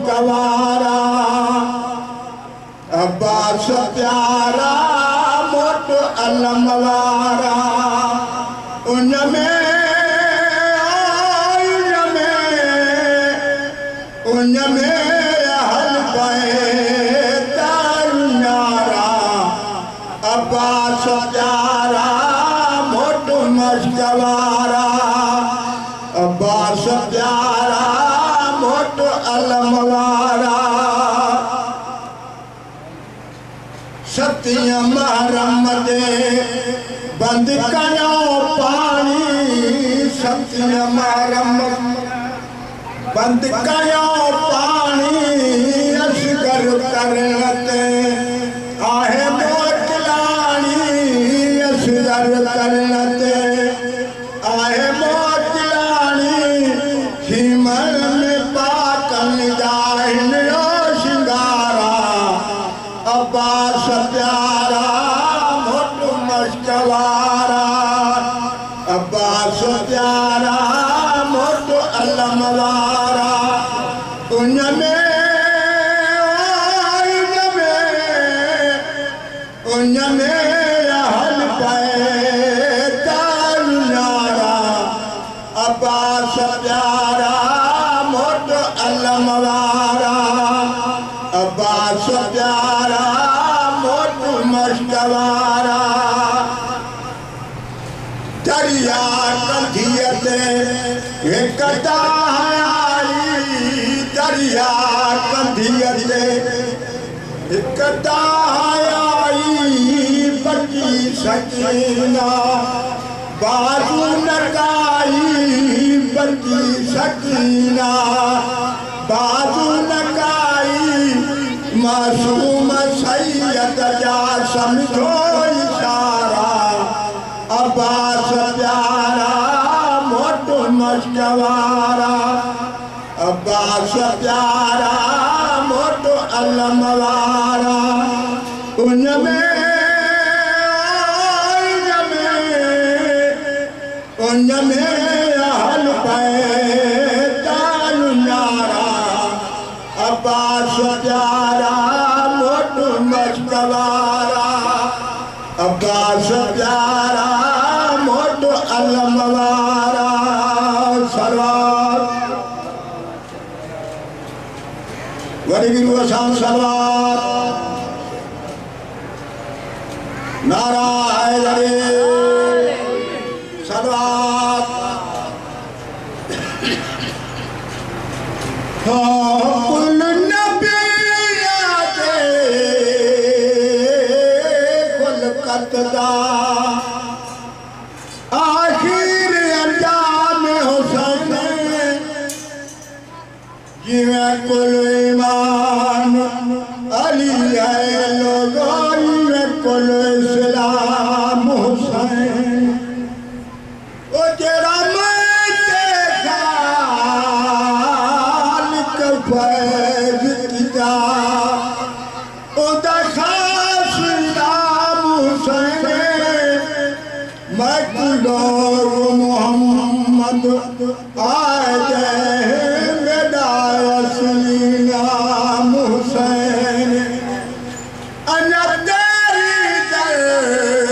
मुश्कवारा अब्बास प्यारा मोट अलमवारा उनमें हल पे तारा अब्बास प्यारा मोट मुश्कवारा अब्बास प्यारा मोट अलमवारा सत्यम महरम दे बंद कयो पानी सत्यम महरम बंद कयो पानी असगर करते आहे मोटलानी असगर करते आहे मोटलानी हिमल में पाकन जाहिन शिंगारा अब्बास प्यारा मोट मुश्कवारा अब्बास प्यारा मोट अलमवारा उनमें हल पे तारा अब्बास प्यारा मोट अलमवारा अब्बास प्यारा मोट मुश्कवारा दरिया कंधियते एकता आई दरिया कंधियते एकता आई बची सकीना बाजू नकाई बची सकीना बाजू नकाई मासूम सैयद जा समझो इशारा अब्बास प्यारा मोट मुश्कवारा अब्बास प्यारा मोट अलमवारा उनमें हल पे तारा अब्बास प्यारा मोट मुश्कवारा अब्बास प्यारा मोट अलमवारा सलवार वरिगिरु शाम सलवार नारा हैदरी सलवार कुल नबिया दे कुल कतदा आखिर अंजाम हुसैन जिवें कुल ईमान अली है लोगों में कुल इस्लाम हुसैन ओ जेड़ा मैं देखा फैज किया उदा खास नाम हुसैन मैं कुलोर मोहम्मद आए मेरा असली नाम हुसैन अना तेरी दर्द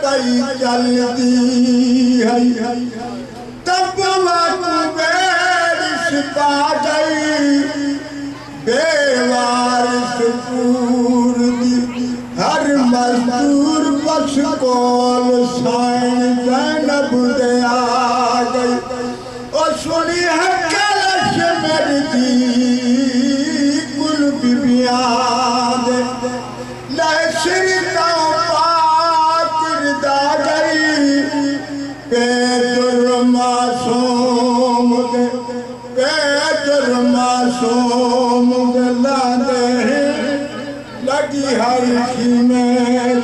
पई चलती है तब पा गई बेवारिस पूर हर मजदूर बस कोल साइन जैनब दे आ गई और सुनी है कलश मेरी दी कुल बिबिया दे लहसरी तो पाकिरदा गई बेजुर मासूम दे मासूम लगी हर में